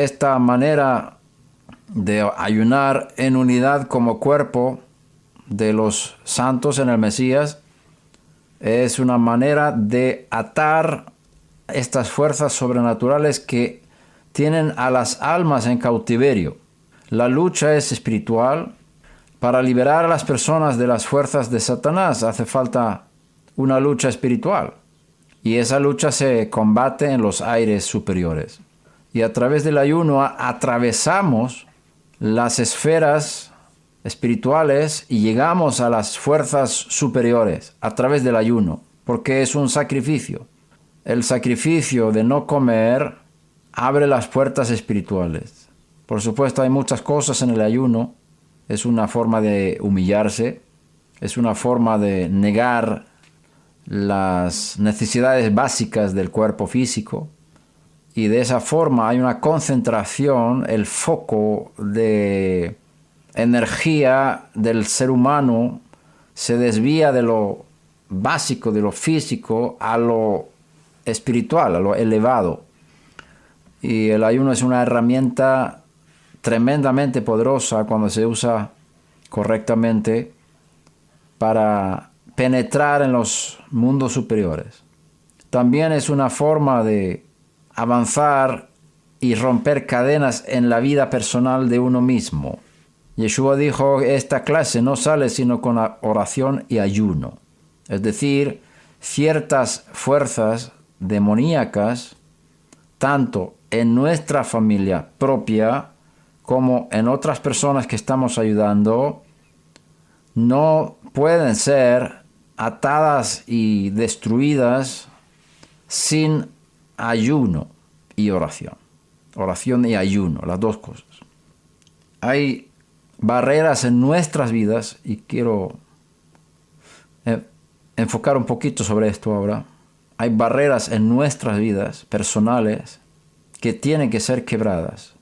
esta manera de ayunar en unidad como cuerpo de los santos en el Mesías es una manera de atar estas fuerzas sobrenaturales que tienen a las almas en cautiverio. La lucha es espiritual. Para liberar a las personas de las fuerzas de Satanás hace falta una lucha espiritual. Y esa lucha se combate en los aires superiores. Y a través del ayuno atravesamos las esferas espirituales y llegamos a las fuerzas superiores a través del ayuno, porque es un sacrificio. El sacrificio de no comer abre las puertas espirituales. Por supuesto, hay muchas cosas en el ayuno. Es una forma de humillarse, es una forma de negar las necesidades básicas del cuerpo físico, y de esa forma hay una concentración, el foco de energía del ser humano se desvía de lo básico, de lo físico, a lo espiritual, a lo elevado. Y el ayuno es una herramienta tremendamente poderosa cuando se usa correctamente para penetrar en los mundos superiores. También es una forma de avanzar y romper cadenas en la vida personal de uno mismo. Yeshua dijo, esta clase no sale sino con oración y ayuno. Es decir, ciertas fuerzas demoníacas, tanto en nuestra familia propia como en otras personas que estamos ayudando, no pueden ser atadas y destruidas sin ayuno y oración. Oración y ayuno, las dos cosas. Hay barreras en nuestras vidas, y quiero enfocar un poquito sobre esto ahora. Hay barreras en nuestras vidas personales que tienen que ser quebradas.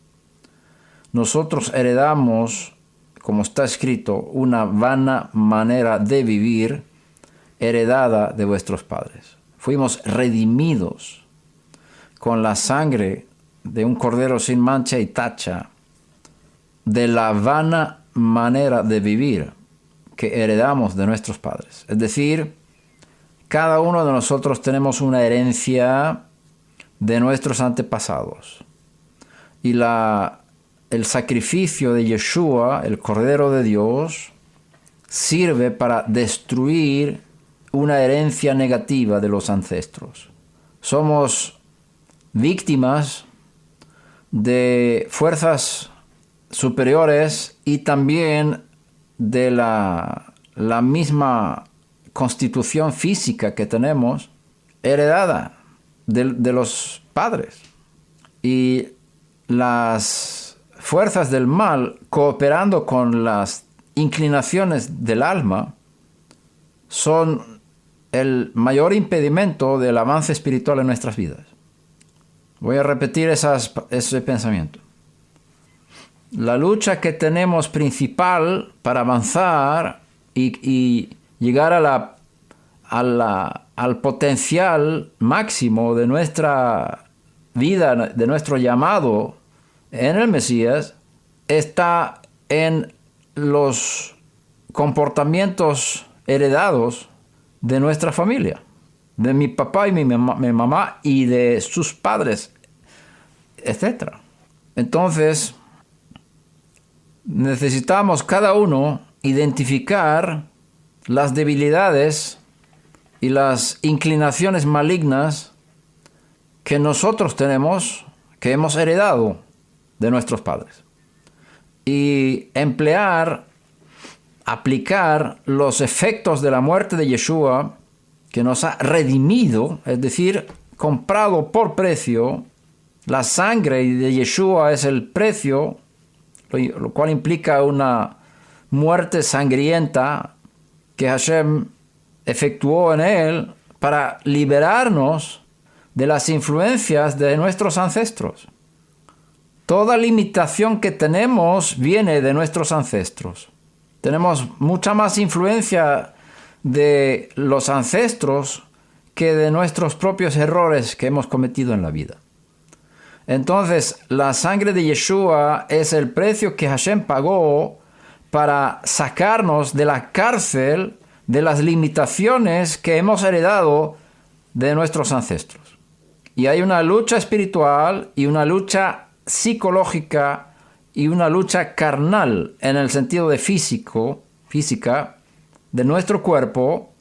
Nosotros heredamos, como está escrito, una vana manera de vivir heredada de vuestros padres. Fuimos redimidos con la sangre de un cordero sin mancha y tacha de la vana manera de vivir que heredamos de nuestros padres. Es decir, cada uno de nosotros tenemos una herencia de nuestros antepasados. Y el sacrificio de Yeshua, el Cordero de Dios, sirve para destruir una herencia negativa de los ancestros. Somos víctimas de fuerzas superiores y también de la misma constitución física que tenemos heredada de los padres. Y las fuerzas del mal, cooperando con las inclinaciones del alma, son el mayor impedimento del avance espiritual en nuestras vidas. Voy a repetir ese pensamiento. La lucha que tenemos principal para avanzar y llegar al potencial máximo de nuestra vida, de nuestro llamado en el Mesías, está en los comportamientos heredados de nuestra familia, de mi papá y mi mamá y de sus padres, etc. Entonces, necesitamos cada uno identificar las debilidades y las inclinaciones malignas que nosotros tenemos, que hemos heredado de nuestros padres, y aplicar los efectos de la muerte de Yeshua, que nos ha redimido, es decir, comprado por precio. La sangre de Yeshua es el precio, lo cual implica una muerte sangrienta que Hashem efectuó en él para liberarnos de las influencias de nuestros ancestros. Toda limitación que tenemos viene de nuestros ancestros. Tenemos mucha más influencia de los ancestros que de nuestros propios errores que hemos cometido en la vida. Entonces, la sangre de Yeshua es el precio que Hashem pagó para sacarnos de la cárcel de las limitaciones que hemos heredado de nuestros ancestros. Y hay una lucha espiritual y una lucha psicológica y una lucha carnal en el sentido de física de nuestro cuerpo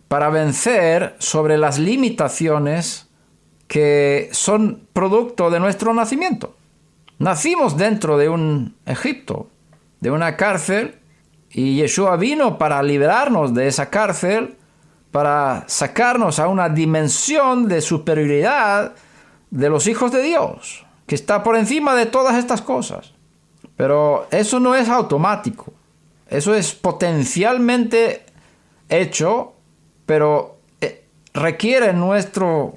para vencer sobre las limitaciones que son producto de nuestro nacimiento. Nacimos dentro de un Egipto, de una cárcel, y Yeshua vino para liberarnos de esa cárcel, para sacarnos a una dimensión de superioridad de los hijos de Dios, que está por encima de todas estas cosas. Pero eso no es automático. Eso es potencialmente hecho, pero requiere nuestro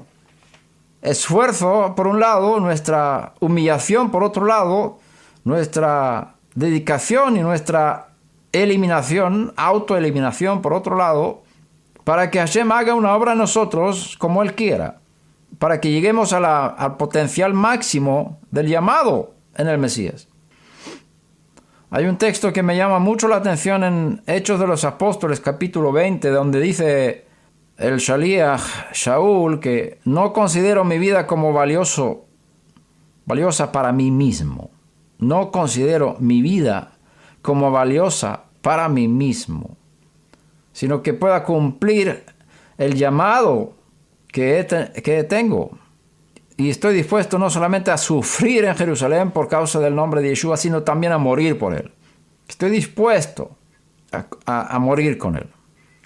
esfuerzo por un lado, nuestra humillación por otro lado, nuestra dedicación y nuestra eliminación, autoeliminación por otro lado, para que Hashem haga una obra en nosotros como Él quiera, para que lleguemos al potencial máximo del llamado en el Mesías. Hay un texto que me llama mucho la atención en Hechos de los Apóstoles, capítulo 20, donde dice el Shaliach Shaul que no considero mi vida como valiosa para mí mismo. No considero mi vida como valiosa para mí mismo, sino que pueda cumplir el llamado que tengo. Y estoy dispuesto no solamente a sufrir en Jerusalén por causa del nombre de Yeshua, sino también a morir por él. Estoy dispuesto a morir con él.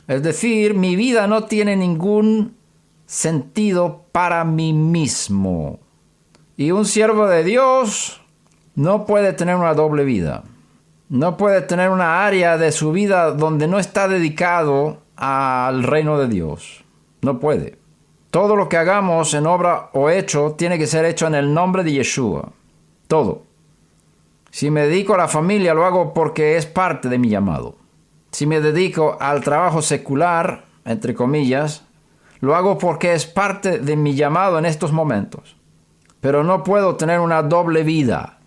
Es decir, mi vida no tiene ningún sentido para mí mismo. Y un siervo de Dios no puede tener una doble vida. No puede tener una área de su vida donde no está dedicado al reino de Dios. No puede. Todo lo que hagamos en obra o hecho tiene que ser hecho en el nombre de Yeshua. Todo. Si me dedico a la familia, lo hago porque es parte de mi llamado. Si me dedico al trabajo secular, entre comillas, lo hago porque es parte de mi llamado en estos momentos. Pero no puedo tener una doble vida.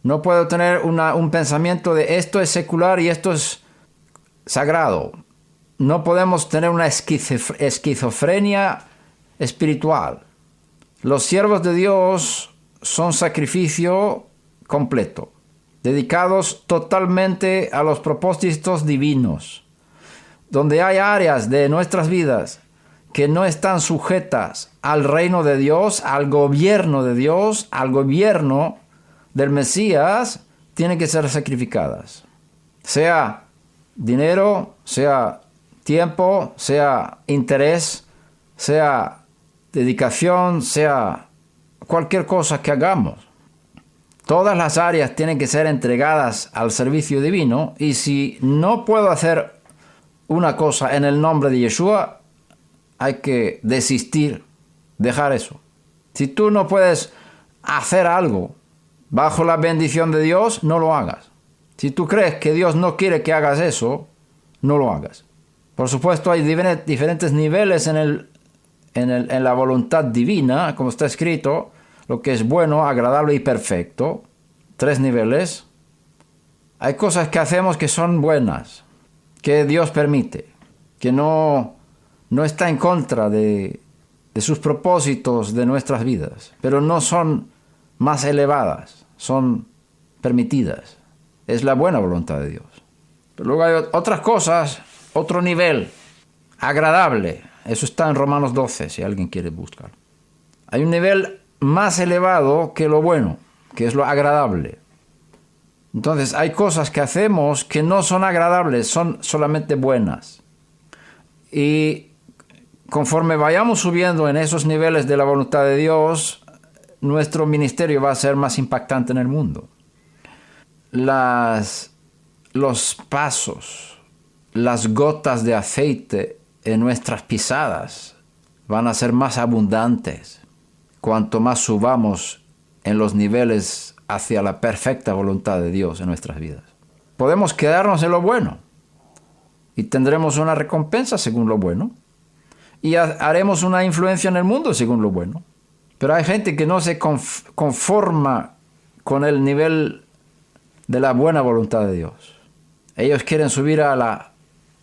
No puedo tener un pensamiento de esto es secular y esto es sagrado. No podemos tener una esquizofrenia espiritual. Los siervos de Dios son sacrificio completo, dedicados totalmente a los propósitos divinos. Donde hay áreas de nuestras vidas que no están sujetas al reino de Dios, al gobierno de Dios, al gobierno del Mesías, tienen que ser sacrificadas. Sea dinero, sea tiempo, sea interés, sea dedicación, sea cualquier cosa que hagamos. Todas las áreas tienen que ser entregadas al servicio divino, y si no puedo hacer una cosa en el nombre de Yeshua, hay que desistir, dejar eso. Si tú no puedes hacer algo bajo la bendición de Dios, no lo hagas. Si tú crees que Dios no quiere que hagas eso, no lo hagas. Por supuesto, hay diferentes niveles en la voluntad divina, como está escrito, lo que es bueno, agradable y perfecto. 3 niveles. Hay cosas que hacemos que son buenas, que Dios permite, que no está en contra de sus propósitos de nuestras vidas, pero no son más elevadas, son permitidas. Es la buena voluntad de Dios. Pero luego hay otras cosas, otro nivel, agradable. Eso está en Romanos 12, si alguien quiere buscar. Hay un nivel más elevado que lo bueno, que es lo agradable. Entonces hay cosas que hacemos que no son agradables, son solamente buenas. Y conforme vayamos subiendo en esos niveles de la voluntad de Dios, nuestro ministerio va a ser más impactante en el mundo. Los pasos, las gotas de aceite en nuestras pisadas van a ser más abundantes cuanto más subamos en los niveles hacia la perfecta voluntad de Dios en nuestras vidas. Podemos quedarnos en lo bueno y tendremos una recompensa según lo bueno, y haremos una influencia en el mundo según lo bueno. Pero hay gente que no se conforma con el nivel de la buena voluntad de Dios. Ellos quieren subir a la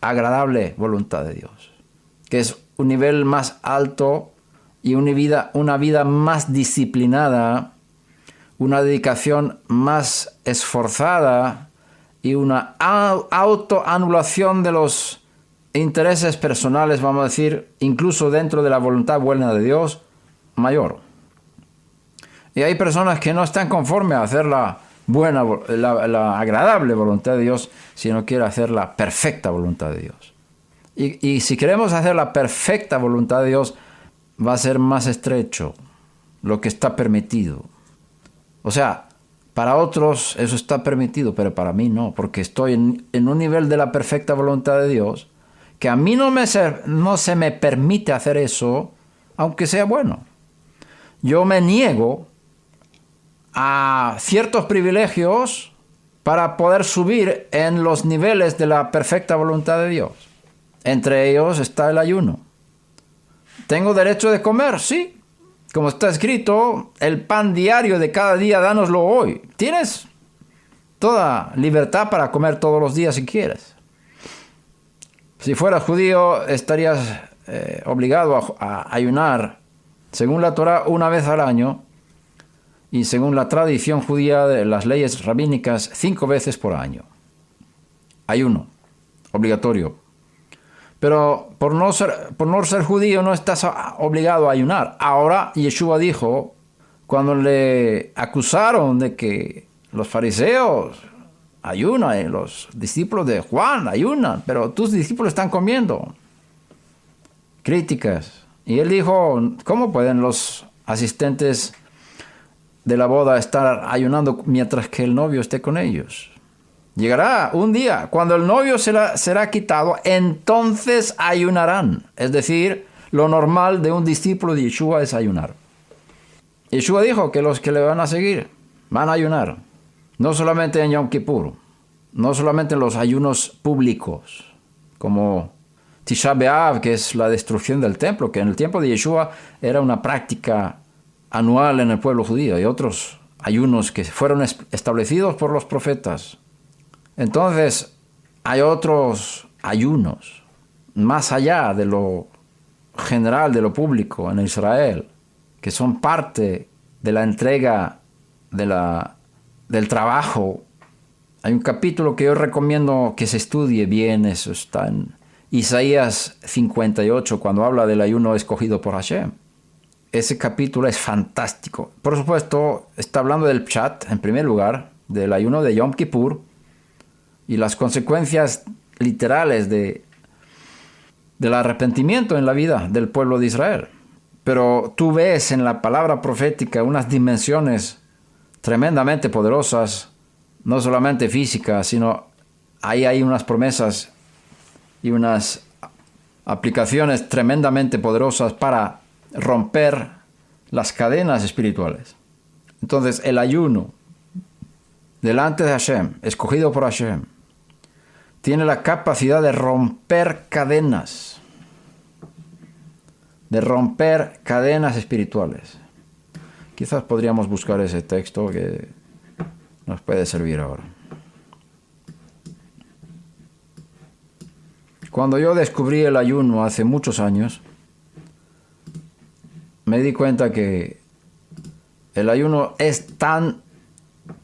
agradable voluntad de Dios, que es un nivel más alto y una vida más disciplinada, una dedicación más esforzada y una autoanulación de los intereses personales, vamos a decir, incluso dentro de la voluntad buena de Dios, mayor. Y hay personas que no están conformes a hacer la agradable voluntad de Dios, sino quieren hacer la perfecta voluntad de Dios. Y si queremos hacer la perfecta voluntad de Dios, va a ser más estrecho lo que está permitido. O sea, para otros eso está permitido, pero para mí no, porque estoy en un nivel de la perfecta voluntad de Dios que a mí no se me permite hacer eso, aunque sea bueno. Yo me niego a ciertos privilegios para poder subir en los niveles de la perfecta voluntad de Dios. Entre ellos está el ayuno. ¿Tengo derecho de comer? Sí. Como está escrito, el pan diario de cada día, dánoslo hoy. Tienes toda libertad para comer todos los días si quieres. Si fueras judío, estarías obligado a ayunar, según la Torá, una vez al año, y según la tradición judía de las leyes rabínicas, 5 veces por año. Ayuno, obligatorio. Pero por no ser judío no estás obligado a ayunar. Ahora Yeshua dijo, cuando le acusaron de que los fariseos ayunan, los discípulos de Juan ayunan, pero tus discípulos están comiendo. Críticas. Y él dijo, ¿cómo pueden los asistentes de la boda estar ayunando mientras que el novio esté con ellos? Llegará un día cuando el novio será quitado, entonces ayunarán. Es decir, lo normal de un discípulo de Yeshua es ayunar. Yeshua dijo que los que le van a seguir van a ayunar. No solamente en Yom Kippur, no solamente en los ayunos públicos, como Tisha B'Av, que es la destrucción del templo, que en el tiempo de Yeshua era una práctica anual en el pueblo judío, y otros ayunos que fueron establecidos por los profetas. Entonces, hay otros ayunos, más allá de lo general, de lo público en Israel, que son parte de la entrega del trabajo. Hay un capítulo que yo recomiendo que se estudie bien, eso está en Isaías 58, cuando habla del ayuno escogido por Hashem. Ese capítulo es fantástico. Por supuesto, está hablando del Pshat, en primer lugar, del ayuno de Yom Kippur, y las consecuencias literales del arrepentimiento en la vida del pueblo de Israel. Pero tú ves en la palabra profética unas dimensiones tremendamente poderosas, no solamente físicas, sino ahí hay unas promesas y unas aplicaciones tremendamente poderosas para romper las cadenas espirituales. Entonces, el ayuno delante de Hashem, escogido por Hashem, tiene la capacidad de romper cadenas espirituales. Quizás podríamos buscar ese texto que nos puede servir ahora. Cuando yo descubrí el ayuno hace muchos años, me di cuenta que el ayuno es tan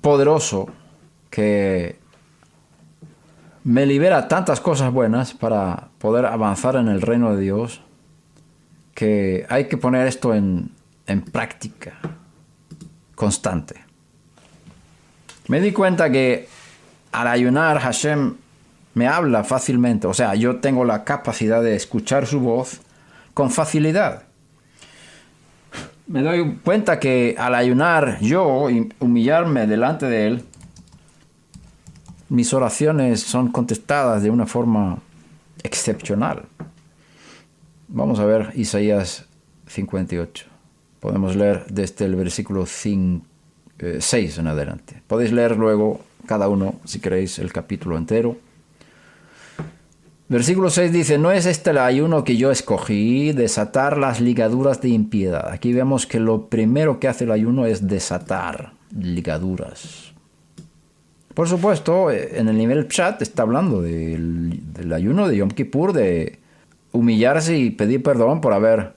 poderoso que me libera tantas cosas buenas para poder avanzar en el reino de Dios, que hay que poner esto en práctica constante. Me di cuenta que al ayunar Hashem me habla fácilmente. O sea, yo tengo la capacidad de escuchar su voz con facilidad. Me doy cuenta que al ayunar yo y humillarme delante de Él, mis oraciones son contestadas de una forma excepcional. Vamos a ver Isaías 58. Podemos leer desde el versículo 6 en adelante. Podéis leer luego cada uno, si queréis, el capítulo entero. Versículo 6 dice, no es este el ayuno que yo escogí, desatar las ligaduras de impiedad. Aquí vemos que lo primero que hace el ayuno es desatar ligaduras. Por supuesto, en el nivel Pshat está hablando del ayuno de Yom Kippur, de humillarse y pedir perdón por haber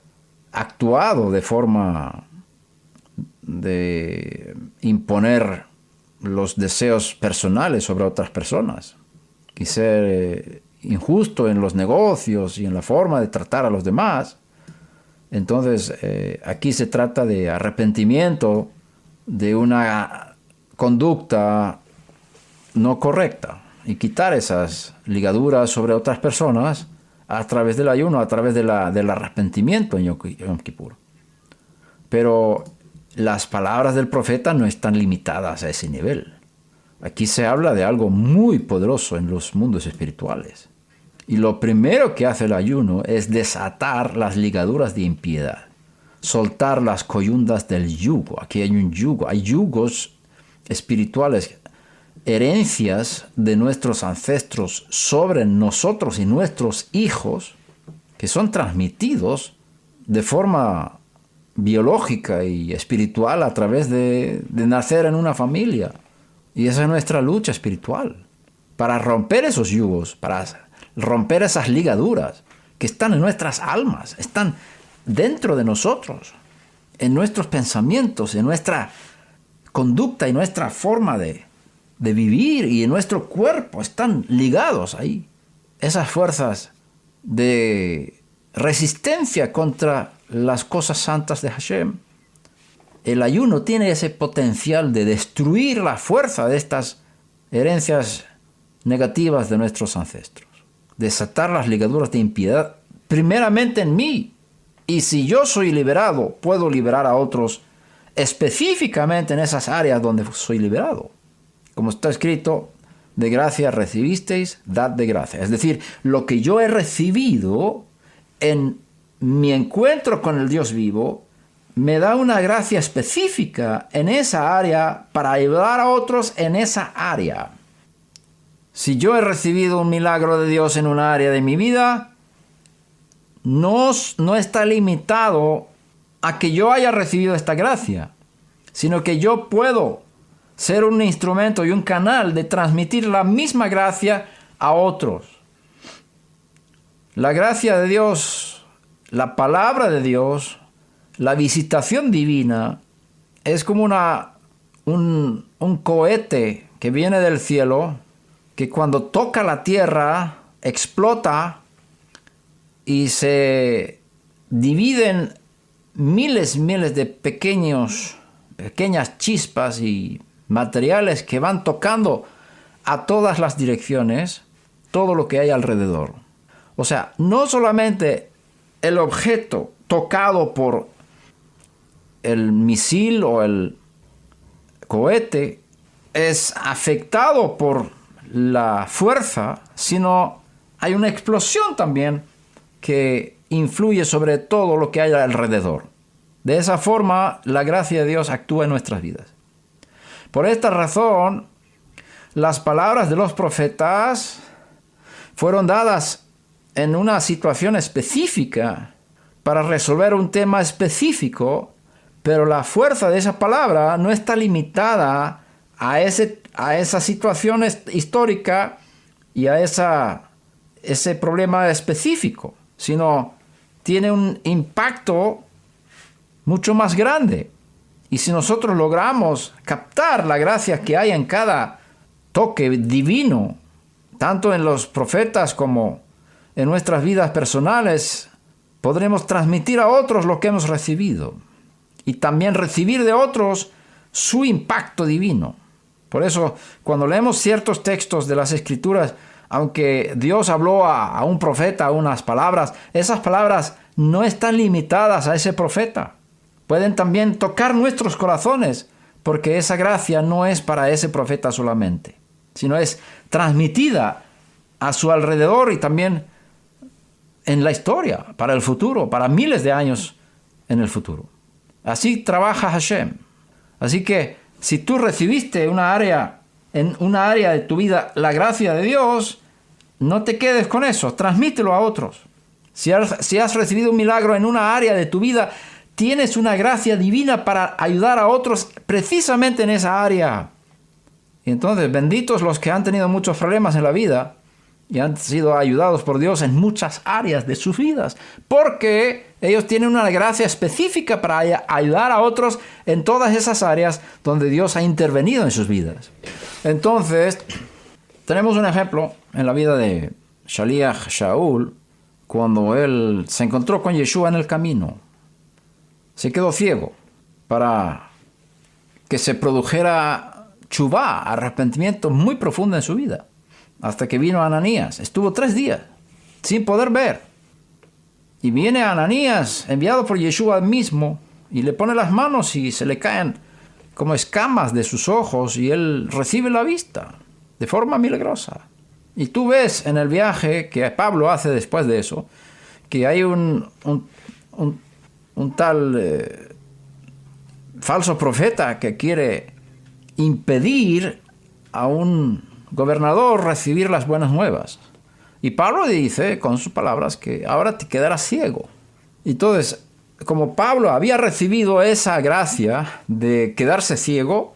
actuado de forma de imponer los deseos personales sobre otras personas y ser injusto en los negocios y en la forma de tratar a los demás. Entonces, aquí se trata de arrepentimiento de una conducta no correcta y quitar esas ligaduras sobre otras personas a través del ayuno, a través del arrepentimiento en Yom Kippur. Pero las palabras del profeta no están limitadas a ese nivel. Aquí se habla de algo muy poderoso en los mundos espirituales. Y lo primero que hace el ayuno es desatar las ligaduras de impiedad, soltar las coyundas del yugo. Aquí hay un yugo, hay yugos espirituales, herencias de nuestros ancestros sobre nosotros y nuestros hijos, que son transmitidos de forma biológica y espiritual a través de nacer en una familia. Y esa es nuestra lucha espiritual, para romper esos yugos, para romper esas ligaduras que están en nuestras almas, están dentro de nosotros, en nuestros pensamientos, en nuestra conducta y nuestra forma de vivir y en nuestro cuerpo, están ligados ahí. Esas fuerzas de resistencia contra las cosas santas de Hashem. El ayuno tiene ese potencial de destruir la fuerza de estas herencias negativas de nuestros ancestros. Desatar las ligaduras de impiedad primeramente en mí. Y si yo soy liberado, puedo liberar a otros específicamente en esas áreas donde soy liberado. Como está escrito, de gracia recibisteis, dad de gracia. Es decir, lo que yo he recibido en mi encuentro con el Dios vivo me da una gracia específica en esa área para ayudar a otros en esa área. Si yo he recibido un milagro de Dios en una área de mi vida, no está limitado a que yo haya recibido esta gracia, sino que yo puedo ser un instrumento y un canal de transmitir la misma gracia a otros. La gracia de Dios, la palabra de Dios, la visitación divina es como un cohete que viene del cielo, que cuando toca la tierra explota y se dividen miles de pequeñas chispas y materiales que van tocando a todas las direcciones, todo lo que hay alrededor. O sea, no solamente el objeto tocado por el misil o el cohete es afectado por la fuerza, sino hay una explosión también que influye sobre todo lo que hay alrededor. De esa forma, la gracia de Dios actúa en nuestras vidas. Por esta razón, las palabras de los profetas fueron dadas en una situación específica para resolver un tema específico, pero la fuerza de esa palabra no está limitada a esa situación histórica y a ese problema específico, sino tiene un impacto mucho más grande. Y si nosotros logramos captar la gracia que hay en cada toque divino, tanto en los profetas como en nuestras vidas personales, podremos transmitir a otros lo que hemos recibido y también recibir de otros su impacto divino. Por eso, cuando leemos ciertos textos de las Escrituras, aunque Dios habló a un profeta unas palabras, esas palabras no están limitadas a ese profeta. Pueden también tocar nuestros corazones, porque esa gracia no es para ese profeta solamente, sino es transmitida a su alrededor y también en la historia, para el futuro, para miles de años en el futuro. Así trabaja Hashem. Así que si tú recibiste en una área de tu vida la gracia de Dios, no te quedes con eso, transmítelo a otros. Si has recibido un milagro en una área de tu vida, tienes una gracia divina para ayudar a otros precisamente en esa área. Y entonces, benditos los que han tenido muchos problemas en la vida y han sido ayudados por Dios en muchas áreas de sus vidas, porque ellos tienen una gracia específica para ayudar a otros en todas esas áreas donde Dios ha intervenido en sus vidas. Entonces, tenemos un ejemplo en la vida de Shaliach Shaul, cuando él se encontró con Yeshua en el camino. Se quedó ciego para que se produjera chubá, arrepentimiento muy profundo en su vida. Hasta que vino Ananías. Estuvo 3 días sin poder ver. Y viene Ananías, enviado por Yeshua mismo, y le pone las manos y se le caen como escamas de sus ojos y él recibe la vista de forma milagrosa. Y tú ves en el viaje que Pablo hace después de eso, que hay un tal falso profeta que quiere impedir a un gobernador recibir las buenas nuevas. Y Pablo dice con sus palabras que ahora te quedarás ciego. Entonces, como Pablo había recibido esa gracia de quedarse ciego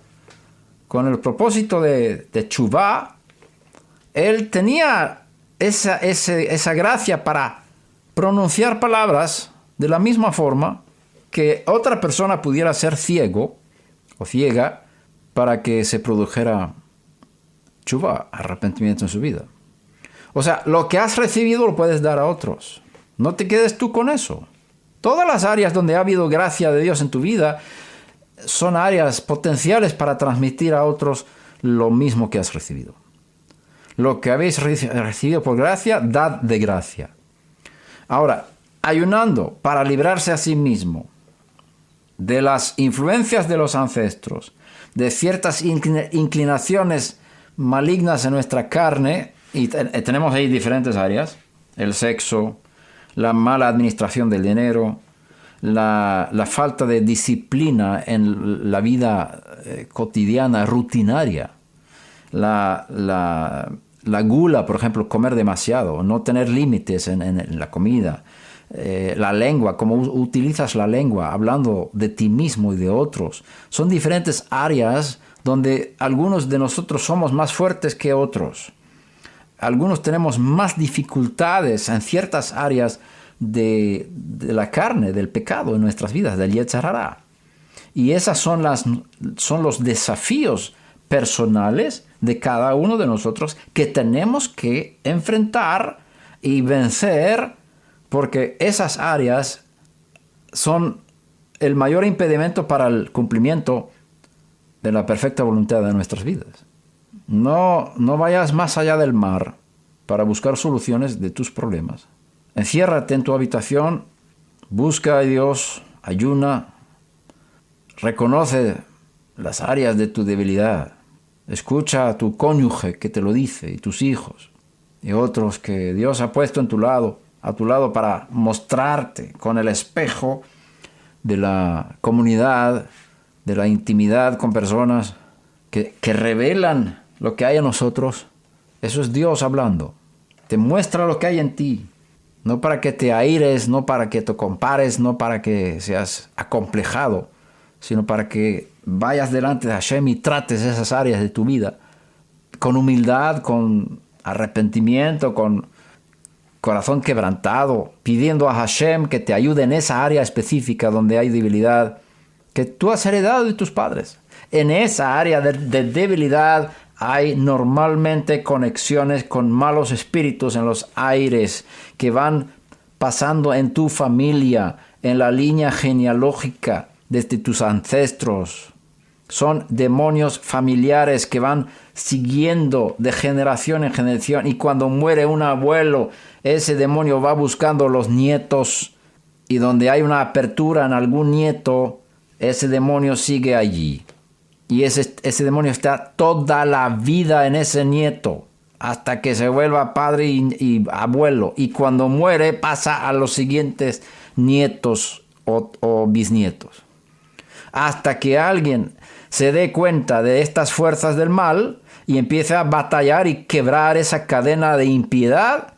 con el propósito de teshuvá, él tenía esa gracia para pronunciar palabras de la misma forma que otra persona pudiera ser ciego o ciega para que se produjera teshuvá, arrepentimiento en su vida. O sea, lo que has recibido lo puedes dar a otros. No te quedes tú con eso. Todas las áreas donde ha habido gracia de Dios en tu vida son áreas potenciales para transmitir a otros lo mismo que has recibido. Lo que habéis recibido por gracia, dad de gracia. Ahora, ayunando para librarse a sí mismo de las influencias de los ancestros, de ciertas inclinaciones malignas en nuestra carne, y tenemos ahí diferentes áreas: el sexo, la mala administración del dinero, la falta de disciplina en la vida cotidiana, rutinaria, la gula, por ejemplo, comer demasiado, no tener límites en la comida, la lengua, cómo utilizas la lengua hablando de ti mismo y de otros. Son diferentes áreas donde algunos de nosotros somos más fuertes que otros. Algunos tenemos más dificultades en ciertas áreas de la carne, del pecado en nuestras vidas, del Yetzer Hara. Y esas son los desafíos personales de cada uno de nosotros que tenemos que enfrentar y vencer, porque esas áreas son el mayor impedimento para el cumplimiento de la perfecta voluntad de nuestras vidas. No vayas más allá del mar para buscar soluciones de tus problemas. Enciérrate en tu habitación, busca a Dios, ayuna, reconoce las áreas de tu debilidad, escucha a tu cónyuge que te lo dice, y tus hijos, y otros que Dios ha puesto a tu lado para mostrarte con el espejo de la comunidad, de la intimidad con personas que revelan lo que hay en nosotros. Eso es Dios hablando. Te muestra lo que hay en ti. No para que te aires, no para que te compares, no para que seas acomplejado, sino para que vayas delante de Hashem y trates esas áreas de tu vida con humildad, con arrepentimiento, con corazón quebrantado, pidiendo a Hashem que te ayude en esa área específica donde hay debilidad que tú has heredado de tus padres. En esa área de debilidad hay normalmente conexiones con malos espíritus en los aires que van pasando en tu familia, en la línea genealógica desde tus ancestros. Son demonios familiares que van siguiendo de generación en generación, y cuando muere un abuelo, ese demonio va buscando los nietos, y donde hay una apertura en algún nieto, ese demonio sigue allí. Y ese demonio está toda la vida en ese nieto, hasta que se vuelva padre y abuelo. Y cuando muere pasa a los siguientes nietos o bisnietos. Hasta que alguien se dé cuenta de estas fuerzas del mal y empiece a batallar y quebrar esa cadena de impiedad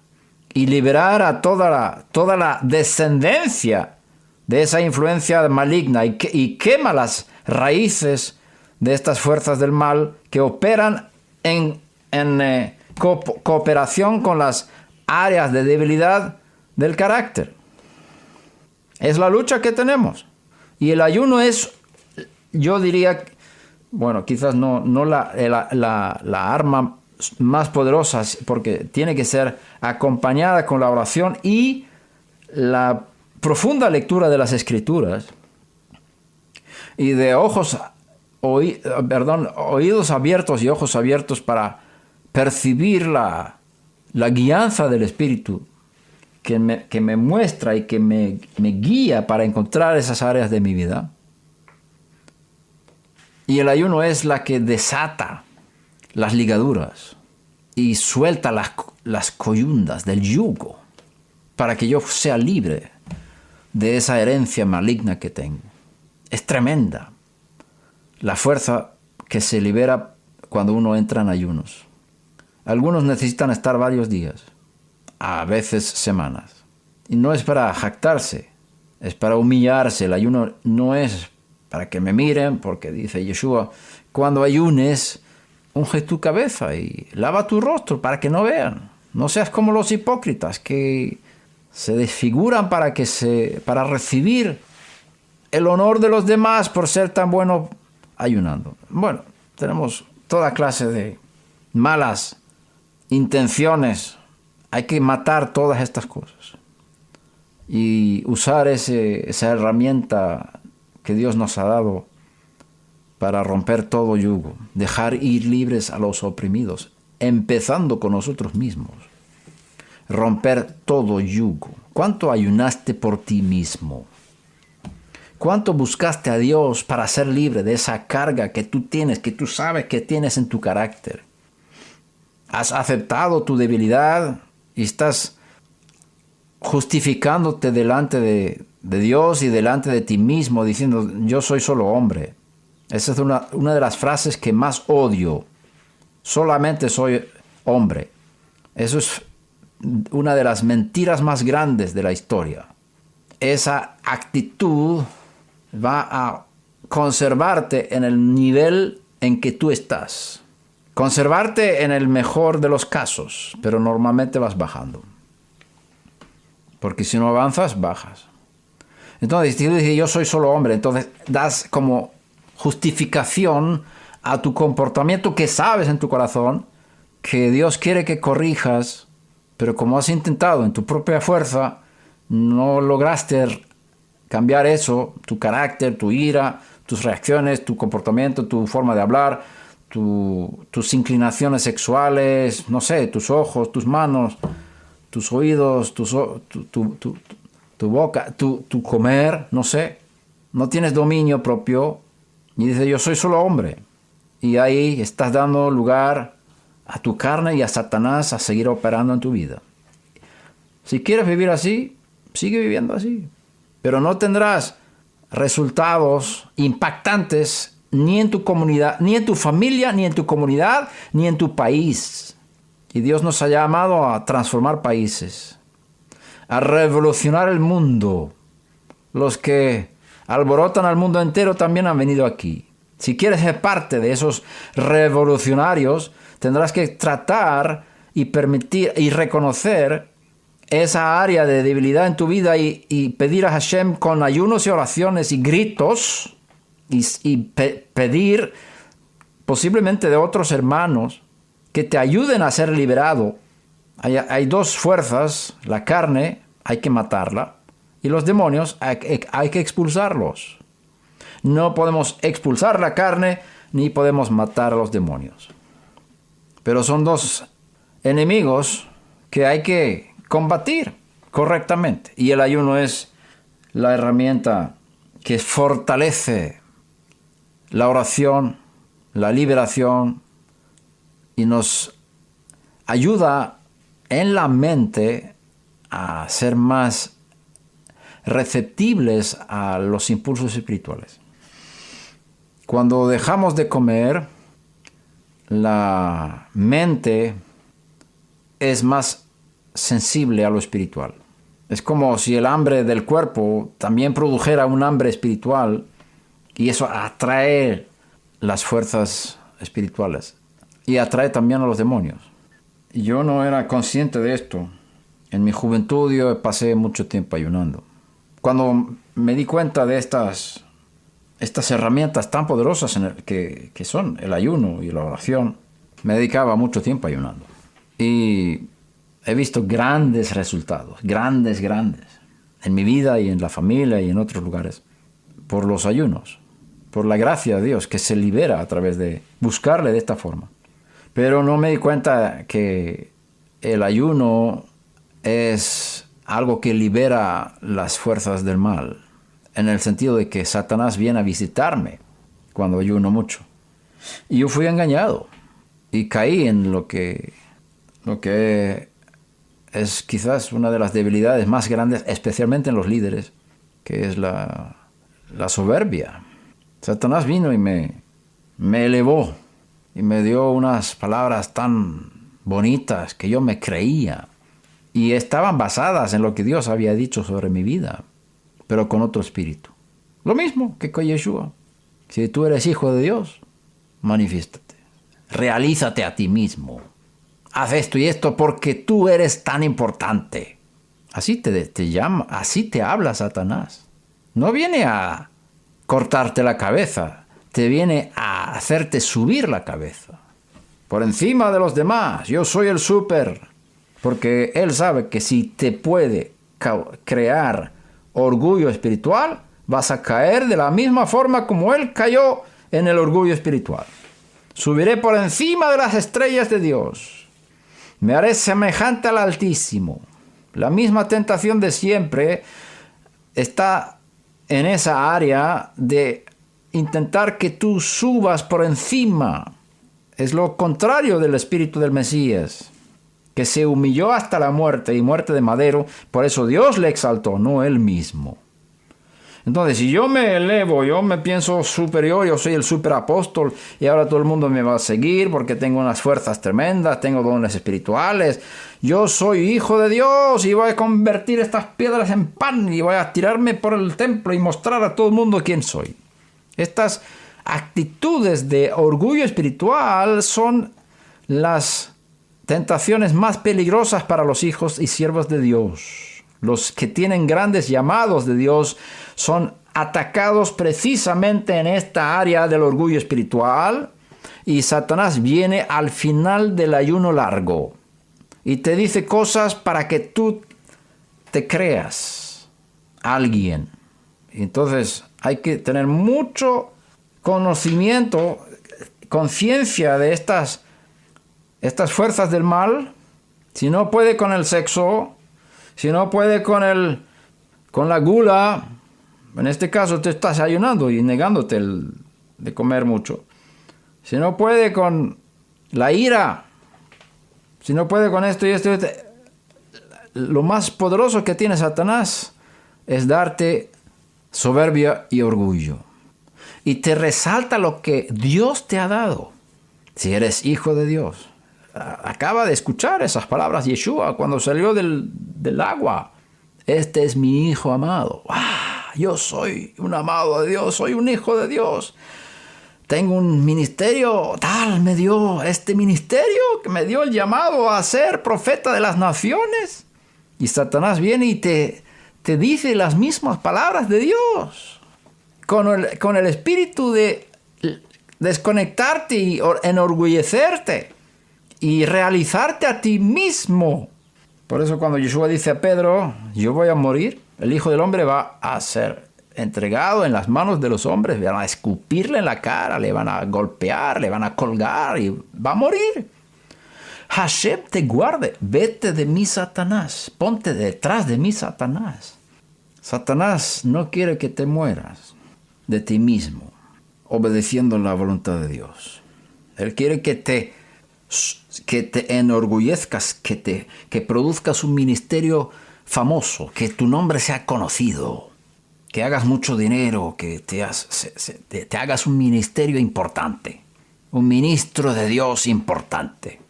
y liberar a toda la descendencia de esa influencia maligna y quema las raíces de estas fuerzas del mal que operan en cooperación con las áreas de debilidad del carácter. Es la lucha que tenemos. Y el ayuno es, yo diría, bueno, quizás no la arma más poderosa, porque tiene que ser acompañada con la oración y la profunda lectura de las Escrituras y de oídos abiertos y ojos abiertos para percibir la guianza del Espíritu que me muestra y que me guía para encontrar esas áreas de mi vida. Y el ayuno es la que desata las ligaduras y suelta las coyundas del yugo para que yo sea libre de esa herencia maligna que tengo. Es tremenda la fuerza que se libera cuando uno entra en ayunos. Algunos necesitan estar varios días, a veces semanas. Y no es para jactarse, es para humillarse. El ayuno no es para que me miren, porque dice Yeshua, cuando ayunes, unge tu cabeza y lava tu rostro para que no vean. No seas como los hipócritas que se desfiguran para recibir el honor de los demás por ser tan buenos ayunando. Bueno, tenemos toda clase de malas intenciones. Hay que matar todas estas cosas y usar esa herramienta que Dios nos ha dado para romper todo yugo, dejar ir libres a los oprimidos, empezando con nosotros mismos. Romper todo yugo. ¿Cuánto ayunaste por ti mismo? ¿Cuánto buscaste a Dios para ser libre de esa carga que tú tienes, que tú sabes que tienes en tu carácter? ¿Has aceptado tu debilidad y estás justificándote delante de Dios y delante de ti mismo, diciendo, yo soy solo hombre? Esa es una de las frases que más odio. Solamente soy hombre. Eso es una de las mentiras más grandes de la historia. Esa actitud va a conservarte en el nivel en que tú estás. Conservarte en el mejor de los casos, pero normalmente vas bajando. Porque si no avanzas, bajas. Entonces, si tú dices, yo soy solo hombre, entonces das como justificación a tu comportamiento que sabes en tu corazón que Dios quiere que corrijas, pero como has intentado en tu propia fuerza, no lograste cambiar eso, tu carácter, tu ira, tus reacciones, tu comportamiento, tu forma de hablar, tus inclinaciones sexuales, no sé, tus ojos, tus manos, tus oídos, tu boca, tu comer, no sé. No tienes dominio propio y dices, yo soy solo hombre. Y ahí estás dando lugar a tu carne y a Satanás a seguir operando en tu vida. Si quieres vivir así, sigue viviendo así. Pero no tendrás resultados impactantes ni en tu comunidad, ni en tu familia, ni en tu comunidad, ni en tu país. Y Dios nos ha llamado a transformar países, a revolucionar el mundo. Los que alborotan al mundo entero también han venido aquí. Si quieres ser parte de esos revolucionarios, tendrás que tratar y permitir y reconocer esa área de debilidad en tu vida y pedir a Hashem con ayunos y oraciones y gritos y pedir posiblemente de otros hermanos que te ayuden a ser liberado. Hay dos fuerzas, la carne hay que matarla y los demonios hay que expulsarlos. No podemos expulsar la carne ni podemos matar a los demonios. Pero son dos enemigos que hay que combatir correctamente. Y el ayuno es la herramienta que fortalece la oración, la liberación y nos ayuda en la mente a ser más receptibles a los impulsos espirituales. Cuando dejamos de comer, la mente es más sensible a lo espiritual. Es como si el hambre del cuerpo también produjera un hambre espiritual, y eso atrae las fuerzas espirituales y atrae también a los demonios. Yo no era consciente de esto. En mi juventud yo pasé mucho tiempo ayunando. Cuando me di cuenta de estas herramientas tan poderosas que son el ayuno y la oración, me dedicaba mucho tiempo ayunando. Y he visto grandes resultados, grandes, en mi vida y en la familia y en otros lugares, por los ayunos, por la gracia de Dios que se libera a través de buscarle de esta forma. Pero no me di cuenta que el ayuno es algo que libera las fuerzas del mal, en el sentido de que Satanás viene a visitarme cuando ayuno mucho. Y yo fui engañado y caí en lo que es quizás una de las debilidades más grandes, especialmente en los líderes, que es la soberbia. Satanás vino y me elevó y me dio unas palabras tan bonitas que yo me creía, y estaban basadas en lo que Dios había dicho sobre mi vida, pero con otro espíritu. Lo mismo que con Yeshua. Si tú eres hijo de Dios, manifiéstate. Realízate a ti mismo. Haz esto y esto porque tú eres tan importante. Así te llama, así te habla Satanás. No viene a cortarte la cabeza, te viene a hacerte subir la cabeza. Por encima de los demás, yo soy el súper. Porque él sabe que si te puede crear orgullo espiritual, vas a caer de la misma forma como él cayó en el orgullo espiritual. Subiré por encima de las estrellas de Dios. Me haré semejante al Altísimo. La misma tentación de siempre está en esa área de intentar que tú subas por encima. Es lo contrario del espíritu del Mesías, que se humilló hasta la muerte y muerte de madero. Por eso Dios le exaltó, no él mismo. Entonces, si yo me elevo, yo me pienso superior, yo soy el superapóstol y ahora todo el mundo me va a seguir porque tengo unas fuerzas tremendas, tengo dones espirituales, yo soy hijo de Dios y voy a convertir estas piedras en pan y voy a tirarme por el templo y mostrar a todo el mundo quién soy. Estas actitudes de orgullo espiritual son las tentaciones más peligrosas para los hijos y siervos de Dios. Los que tienen grandes llamados de Dios son atacados precisamente en esta área del orgullo espiritual, y Satanás viene al final del ayuno largo y te dice cosas para que tú te creas alguien. Entonces hay que tener mucho conocimiento, conciencia de estas fuerzas del mal. Si no puede con el sexo, si no puede con la gula, en este caso te estás ayunando y negándote de comer mucho. Si no puede con la ira, si no puede con esto y esto, lo más poderoso que tiene Satanás es darte soberbia y orgullo. Y te resalta lo que Dios te ha dado. Si eres hijo de Dios. Acaba de escuchar esas palabras Yeshua cuando salió del agua. Este es mi hijo amado. Yo soy un amado de Dios, soy un hijo de Dios. Tengo un ministerio, tal me dio este ministerio que me dio el llamado a ser profeta de las naciones. Y Satanás viene y te dice las mismas palabras de Dios. Con el espíritu de desconectarte y enorgullecerte y realizarte a ti mismo. Por eso cuando Yeshua dice a Pedro, yo voy a morir, el Hijo del Hombre va a ser entregado en las manos de los hombres, van a escupirle en la cara, le van a golpear, le van a colgar y va a morir. Hashem te guarde, vete de mí, Satanás, ponte detrás de mí, Satanás. Satanás no quiere que te mueras de ti mismo, obedeciendo la voluntad de Dios. Él quiere que te enorgullezcas, que produzcas un ministerio famoso, que tu nombre sea conocido, que hagas mucho dinero, que te hagas un ministerio importante. un ministro de Dios importante.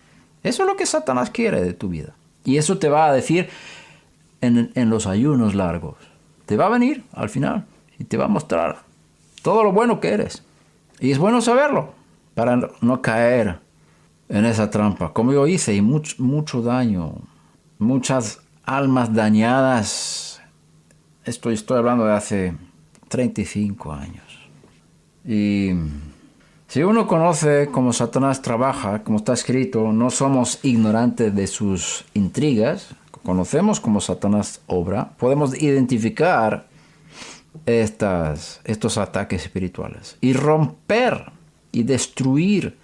Eso es lo que Satanás quiere de tu vida. Y eso te va a decir en los ayunos largos. Te va a venir al final y te va a mostrar todo lo bueno que eres. Y es bueno saberlo para no caer en esa trampa, como yo hice, y mucho daño, muchas almas dañadas. Estoy hablando de hace 35 años. Y si uno conoce cómo Satanás trabaja, como está escrito, no somos ignorantes de sus intrigas, conocemos cómo Satanás obra, podemos identificar estos ataques espirituales y romper y destruir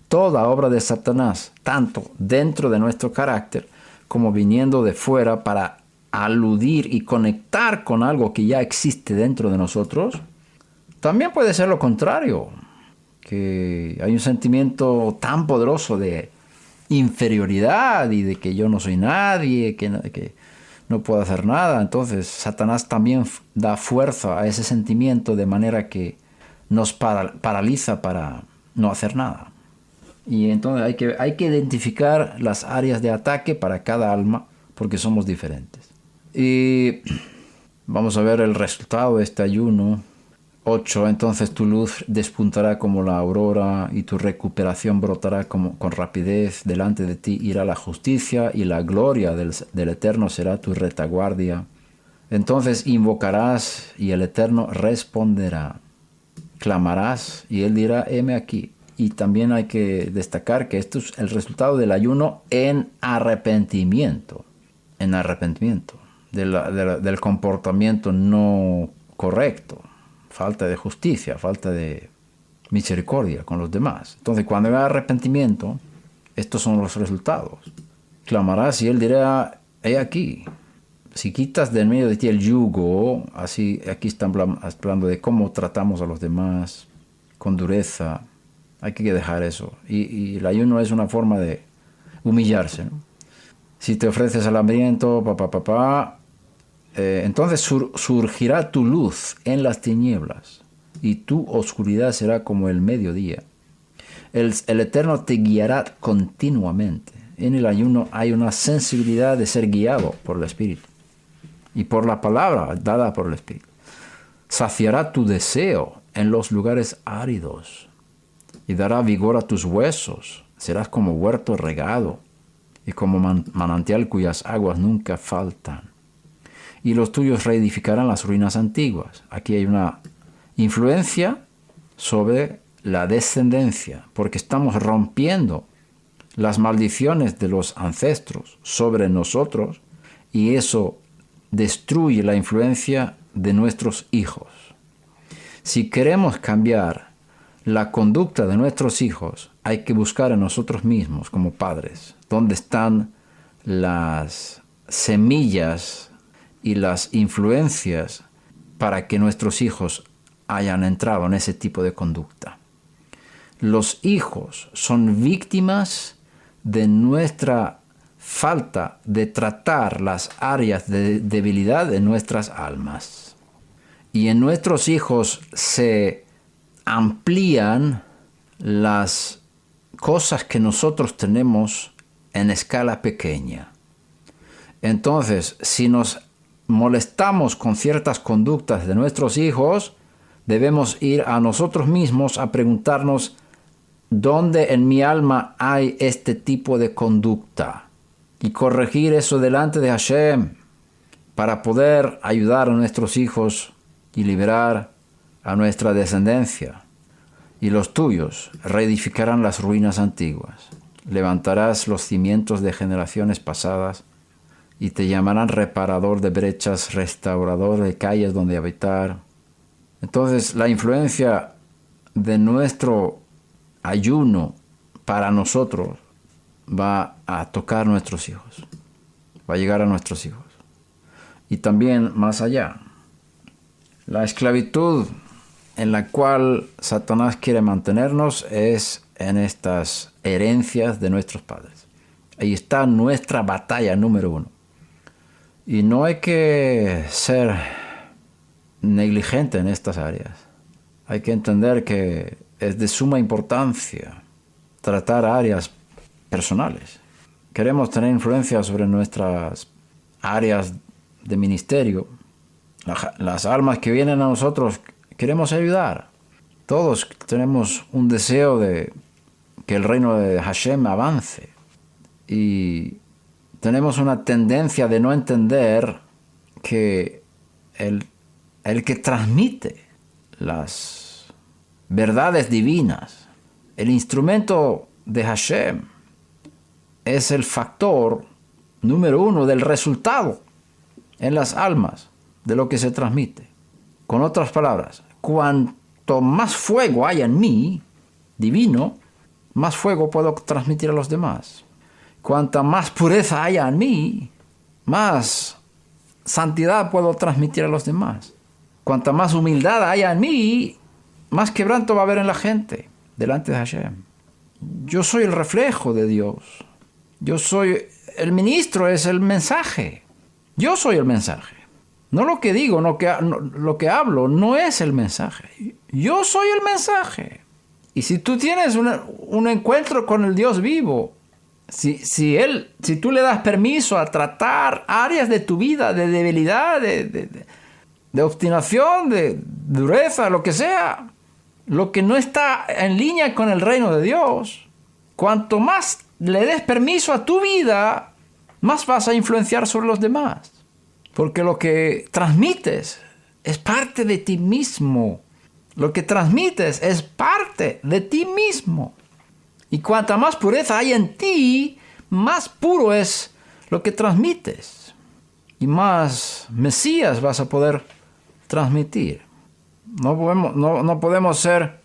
toda obra de Satanás, tanto dentro de nuestro carácter como viniendo de fuera para aludir y conectar con algo que ya existe dentro de nosotros. También puede ser lo contrario, que hay un sentimiento tan poderoso de inferioridad y de que yo no soy nadie, que no puedo hacer nada. Entonces Satanás también da fuerza a ese sentimiento de manera que nos paraliza para no hacer nada. Y entonces hay que identificar las áreas de ataque para cada alma, porque somos diferentes. Y vamos a ver el resultado de este ayuno. 8. Entonces tu luz despuntará como la aurora y tu recuperación brotará con rapidez. Delante de ti irá la justicia y la gloria del Eterno será tu retaguardia. Entonces invocarás y el Eterno responderá. Clamarás y él dirá, heme aquí. Y también hay que destacar que esto es el resultado del ayuno en arrepentimiento. En arrepentimiento del comportamiento no correcto. Falta de justicia, falta de misericordia con los demás. Entonces, cuando hay arrepentimiento, estos son los resultados. Clamarás y él dirá, he aquí. Si quitas de en medio de ti el yugo, así aquí están hablando de cómo tratamos a los demás, con dureza, hay que dejar eso. Y el ayuno es una forma de humillarse, ¿no? Si te ofreces al hambriento, entonces surgirá tu luz en las tinieblas y tu oscuridad será como el mediodía. El Eterno te guiará continuamente. En el ayuno hay una sensibilidad de ser guiado por el Espíritu y por la palabra dada por el Espíritu. Saciará tu deseo en los lugares áridos y dará vigor a tus huesos. Serás como huerto regado y como manantial cuyas aguas nunca faltan. Y los tuyos reedificarán las ruinas antiguas. Aquí hay una influencia sobre la descendencia, porque estamos rompiendo las maldiciones de los ancestros sobre nosotros y eso destruye la influencia de nuestros hijos. Si queremos cambiar la conducta de nuestros hijos, hay que buscar en nosotros mismos como padres dónde están las semillas y las influencias para que nuestros hijos hayan entrado en ese tipo de conducta. Los hijos son víctimas de nuestra falta de tratar las áreas de debilidad de nuestras almas. Y en nuestros hijos se amplían las cosas que nosotros tenemos en escala pequeña. Entonces, si nos molestamos con ciertas conductas de nuestros hijos, debemos ir a nosotros mismos a preguntarnos dónde en mi alma hay este tipo de conducta y corregir eso delante de Hashem para poder ayudar a nuestros hijos y liberar a nuestra descendencia. Y los tuyos reedificarán las ruinas antiguas. Levantarás los cimientos de generaciones pasadas y te llamarán reparador de brechas, restaurador de calles donde habitar. Entonces, la influencia de nuestro ayuno para nosotros va a tocar a nuestros hijos, va a llegar a nuestros hijos. Y también más allá, la esclavitud en la cual Satanás quiere mantenernos es en estas herencias de nuestros padres. Ahí está nuestra batalla número 1. Y no hay que ser negligente en estas áreas. Hay que entender que es de suma importancia tratar áreas personales. Queremos tener influencia sobre nuestras áreas de ministerio. Las almas que vienen a nosotros queremos ayudar. Todos tenemos un deseo de que el reino de Hashem avance. Y tenemos una tendencia de no entender que el que transmite las verdades divinas, el instrumento de Hashem, es el factor número 1 del resultado en las almas de lo que se transmite. Con otras palabras, cuanto más fuego haya en mí, divino, más fuego puedo transmitir a los demás. Cuanta más pureza haya en mí, más santidad puedo transmitir a los demás. Cuanta más humildad haya en mí, más quebranto va a haber en la gente delante de Hashem. Yo soy el reflejo de Dios. Yo soy el ministro, es el mensaje. Yo soy el mensaje. No lo que digo, lo que hablo no es el mensaje. Yo soy el mensaje. Y si tú tienes un encuentro con el Dios vivo, si tú le das permiso a tratar áreas de tu vida, de debilidad, de obstinación, de dureza, lo que sea, lo que no está en línea con el reino de Dios, cuanto más le des permiso a tu vida, más vas a influenciar sobre los demás. Porque lo que transmites es parte de ti mismo. Lo que transmites es parte de ti mismo. Y cuanta más pureza hay en ti, más puro es lo que transmites. Y más Mesías vas a poder transmitir. No podemos ser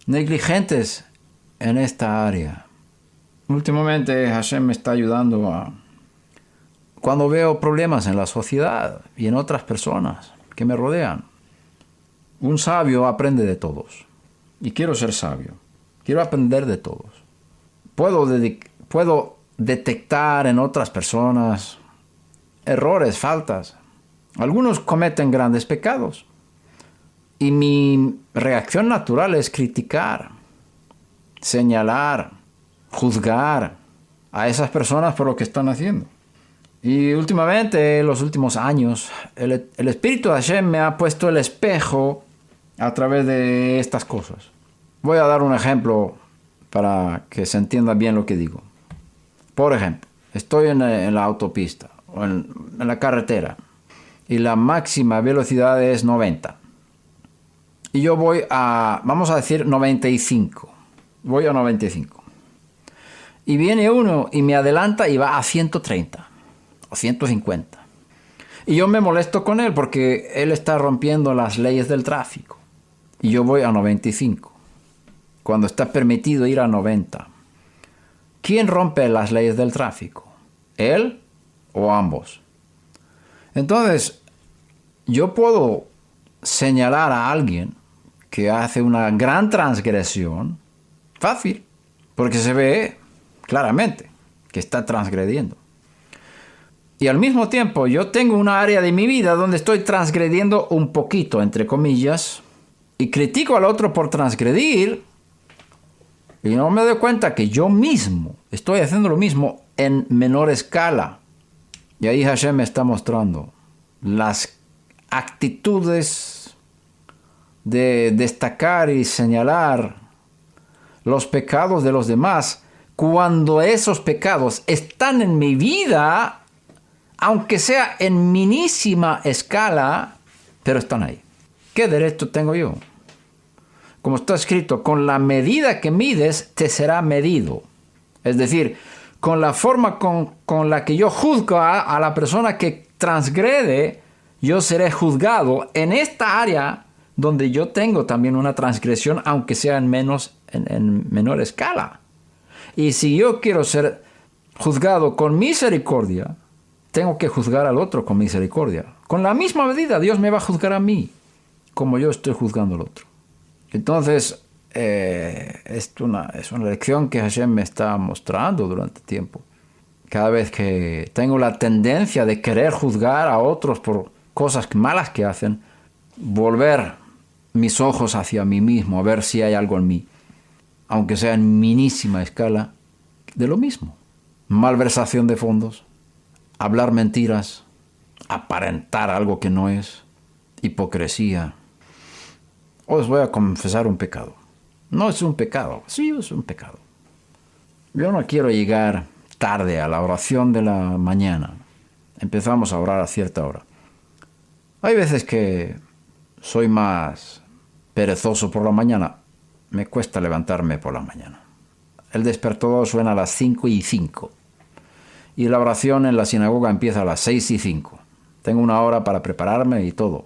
negligentes en esta área. Últimamente Hashem me está ayudando cuando veo problemas en la sociedad y en otras personas que me rodean. Un sabio aprende de todos. Y quiero ser sabio. Quiero aprender de todos. Puedo detectar en otras personas errores, faltas. Algunos cometen grandes pecados. Y mi reacción natural es criticar, señalar, juzgar a esas personas por lo que están haciendo. Y últimamente, en los últimos años, el Espíritu de Hashem me ha puesto el espejo a través de estas cosas. Voy a dar un ejemplo para que se entienda bien lo que digo. Por ejemplo, estoy en la autopista o en la carretera y la máxima velocidad es 90. Y yo voy vamos a decir 95. Voy a 95. Y viene uno y me adelanta y va a 130 o 150. Y yo me molesto con él porque él está rompiendo las leyes del tráfico. Y yo voy a 95. Cuando está permitido ir a 90. ¿Quién rompe las leyes del tráfico? ¿Él o ambos? Entonces, yo puedo señalar a alguien que hace una gran transgresión, fácil, porque se ve claramente que está transgrediendo. Y al mismo tiempo, yo tengo una área de mi vida donde estoy transgrediendo un poquito, entre comillas, y critico al otro por transgredir, y no me doy cuenta que yo mismo estoy haciendo lo mismo en menor escala. Y ahí Hashem me está mostrando las actitudes de destacar y señalar los pecados de los demás cuando esos pecados están en mi vida, aunque sea en minísima escala, pero están ahí. ¿Qué derecho tengo yo? Como está escrito, con la medida que mides, te será medido. Es decir, con la forma con la que yo juzgo a la persona que transgrede, yo seré juzgado en esta área donde yo tengo también una transgresión, aunque sea en menor escala. Y si yo quiero ser juzgado con misericordia, tengo que juzgar al otro con misericordia. Con la misma medida, Dios me va a juzgar a mí, como yo estoy juzgando al otro. Entonces, es una lección que Hashem me está mostrando durante tiempo. Cada vez que tengo la tendencia de querer juzgar a otros por cosas malas que hacen, volver mis ojos hacia mí mismo, a ver si hay algo en mí. aunque sea en minísima escala, de lo mismo. Malversación de fondos, hablar mentiras, aparentar algo que no es, hipocresía. Os voy a confesar un pecado. No es un pecado, sí es un pecado. Yo no quiero llegar tarde a la oración de la mañana. Empezamos a orar a cierta hora. Hay veces que soy más perezoso por la mañana. Me cuesta levantarme por la mañana. El despertador suena a las 5:05. Y la oración en la sinagoga empieza a las 6:05. Tengo una hora para prepararme y todo.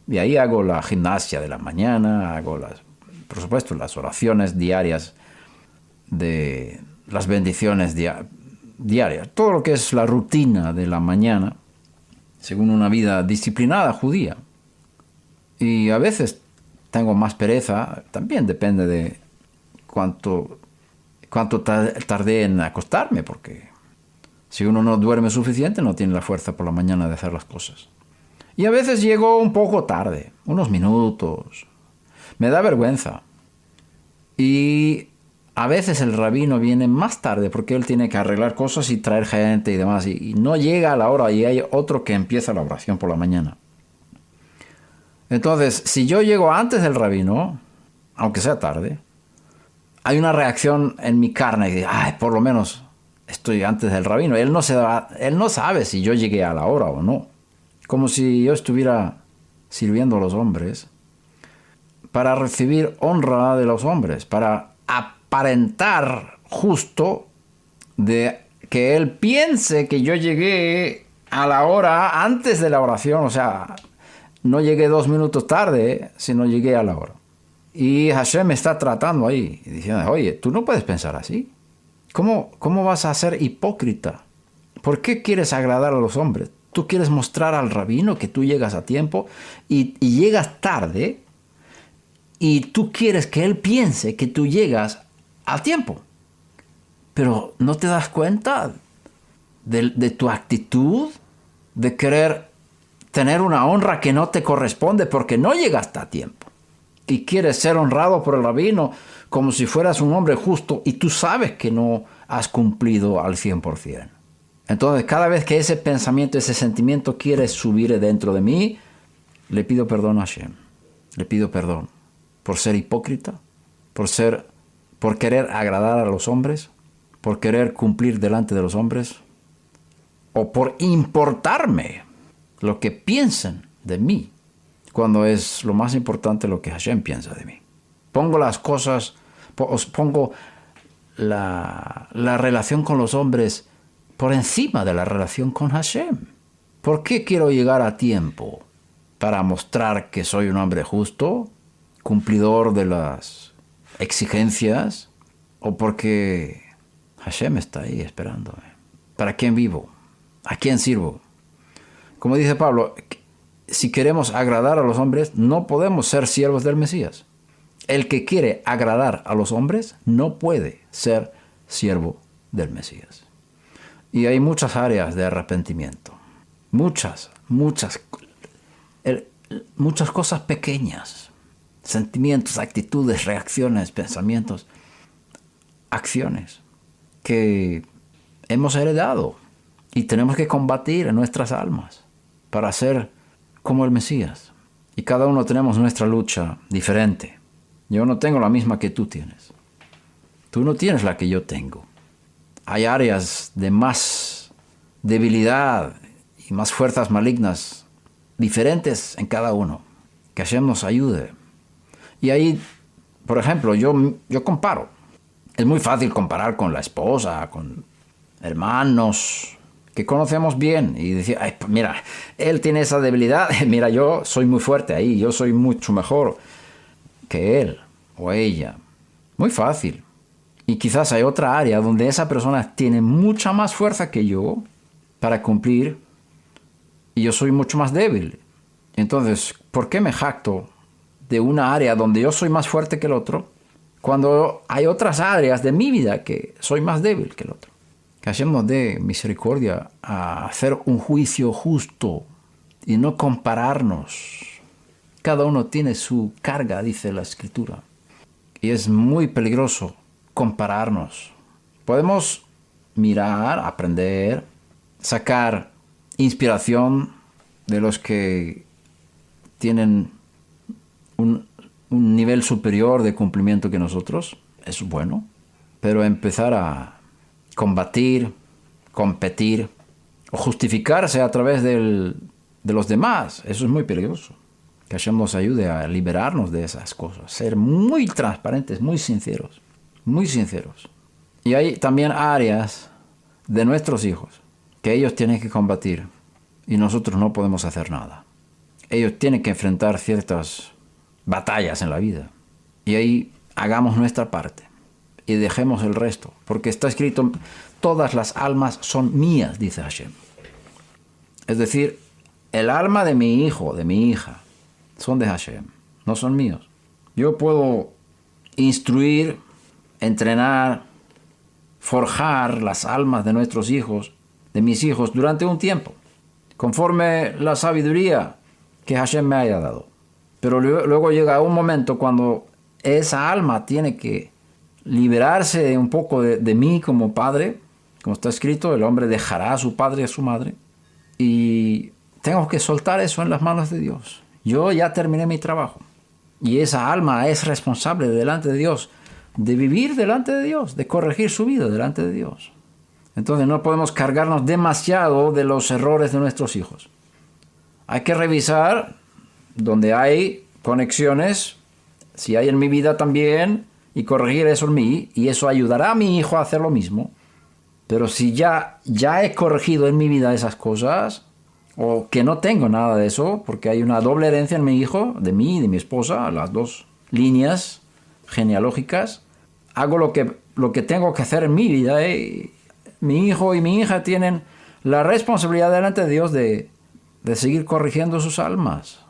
Y ahí hago la gimnasia de la mañana, por supuesto, las oraciones diarias de las bendiciones diarias. Todo lo que es la rutina de la mañana, según una vida disciplinada judía. Y a veces tengo más pereza, también depende de cuánto tardé en acostarme, porque si uno no duerme suficiente no tiene la fuerza por la mañana de hacer las cosas. Y a veces llego un poco tarde, unos minutos. Me da vergüenza. Y a veces el rabino viene más tarde porque él tiene que arreglar cosas y traer gente y demás. Y no llega a la hora y hay otro que empieza la oración por la mañana. Entonces, si yo llego antes del rabino, aunque sea tarde, hay una reacción en mi carne que dice, ay, por lo menos estoy antes del rabino. Él no sabe si yo llegué a la hora o no. Como si yo estuviera sirviendo a los hombres para recibir honra de los hombres, para aparentar justo de que él piense que yo llegué a la hora antes de la oración. O sea, no llegué 2 minutos tarde, sino llegué a la hora. Y Hashem me está tratando ahí, diciendo, oye, tú no puedes pensar así. ¿Cómo vas a ser hipócrita? ¿Por qué quieres agradar a los hombres? Tú quieres mostrar al rabino que tú llegas a tiempo y llegas tarde, y tú quieres que él piense que tú llegas a tiempo. Pero ¿no te das cuenta de tu actitud de querer tener una honra que no te corresponde porque no llegaste a tiempo? Y quieres ser honrado por el rabino como si fueras un hombre justo y tú sabes que no has cumplido al 100%. Entonces, cada vez que ese pensamiento, ese sentimiento quiere subir dentro de mí, le pido perdón a Hashem. Le pido perdón por ser hipócrita, por querer agradar a los hombres, por querer cumplir delante de los hombres, o por importarme lo que piensen de mí, cuando es lo más importante lo que Hashem piensa de mí. Pongo la relación con los hombres por encima de la relación con Hashem. ¿Por qué quiero llegar a tiempo? ¿Para mostrar que soy un hombre justo, cumplidor de las exigencias? ¿O porque Hashem está ahí esperándome? ¿Para quién vivo? ¿A quién sirvo? Como dice Pablo, si queremos agradar a los hombres, no podemos ser siervos del Mesías. El que quiere agradar a los hombres no puede ser siervo del Mesías. Y hay muchas áreas de arrepentimiento. Muchas cosas pequeñas. Sentimientos, actitudes, reacciones, pensamientos, acciones que hemos heredado y tenemos que combatir en nuestras almas para ser como el Mesías. Y cada uno tenemos nuestra lucha diferente. Yo no tengo la misma que tú tienes. Tú no tienes la que yo tengo. Hay áreas de más debilidad y más fuerzas malignas diferentes en cada uno. Que Hashem nos ayude. Y ahí, por ejemplo, yo comparo. Es muy fácil comparar con la esposa, con hermanos que conocemos bien. Y decir, ay, mira, él tiene esa debilidad. Mira, yo soy muy fuerte ahí. Yo soy mucho mejor que él o ella. Muy fácil. Y quizás hay otra área donde esa persona tiene mucha más fuerza que yo para cumplir y yo soy mucho más débil. Entonces, ¿por qué me jacto de una área donde yo soy más fuerte que el otro cuando hay otras áreas de mi vida que soy más débil que el otro? Que Hashem nos dé misericordia a hacer un juicio justo y no compararnos. Cada uno tiene su carga, dice la Escritura. Y es muy peligroso compararnos. Podemos mirar, aprender, sacar inspiración de los que tienen un nivel superior de cumplimiento que nosotros. Eso es bueno. Pero empezar a combatir, competir o justificarse a través de los demás, eso es muy peligroso. Que Hashem nos ayude a liberarnos de esas cosas. Ser muy transparentes, muy sinceros. Muy sinceros. Y hay también áreas de nuestros hijos que ellos tienen que combatir y nosotros no podemos hacer nada. Ellos tienen que enfrentar ciertas batallas en la vida. Y ahí hagamos nuestra parte y dejemos el resto. Porque está escrito, todas las almas son mías, dice Hashem. Es decir, el alma de mi hijo, de mi hija, son de Hashem, no son míos. Yo puedo instruir, entrenar, forjar las almas de nuestros hijos, de mis hijos, durante un tiempo, conforme la sabiduría que Hashem me haya dado. Pero luego llega un momento cuando esa alma tiene que liberarse un poco de mí como padre. Como está escrito, el hombre dejará a su padre y a su madre. Y tengo que soltar eso en las manos de Dios. Yo ya terminé mi trabajo. Y esa alma es responsable delante de Dios, de vivir delante de Dios, de corregir su vida delante de Dios. Entonces no podemos cargarnos demasiado de los errores de nuestros hijos. Hay que revisar donde hay conexiones, si hay en mi vida también, y corregir eso en mí, y eso ayudará a mi hijo a hacer lo mismo. Pero si ya he corregido en mi vida esas cosas, o que no tengo nada de eso, porque hay una doble herencia en mi hijo, de mí y de mi esposa, las dos líneas genealógicas, hago lo que tengo que hacer en mi vida. Mi hijo y mi hija tienen la responsabilidad delante de Dios de seguir corrigiendo sus almas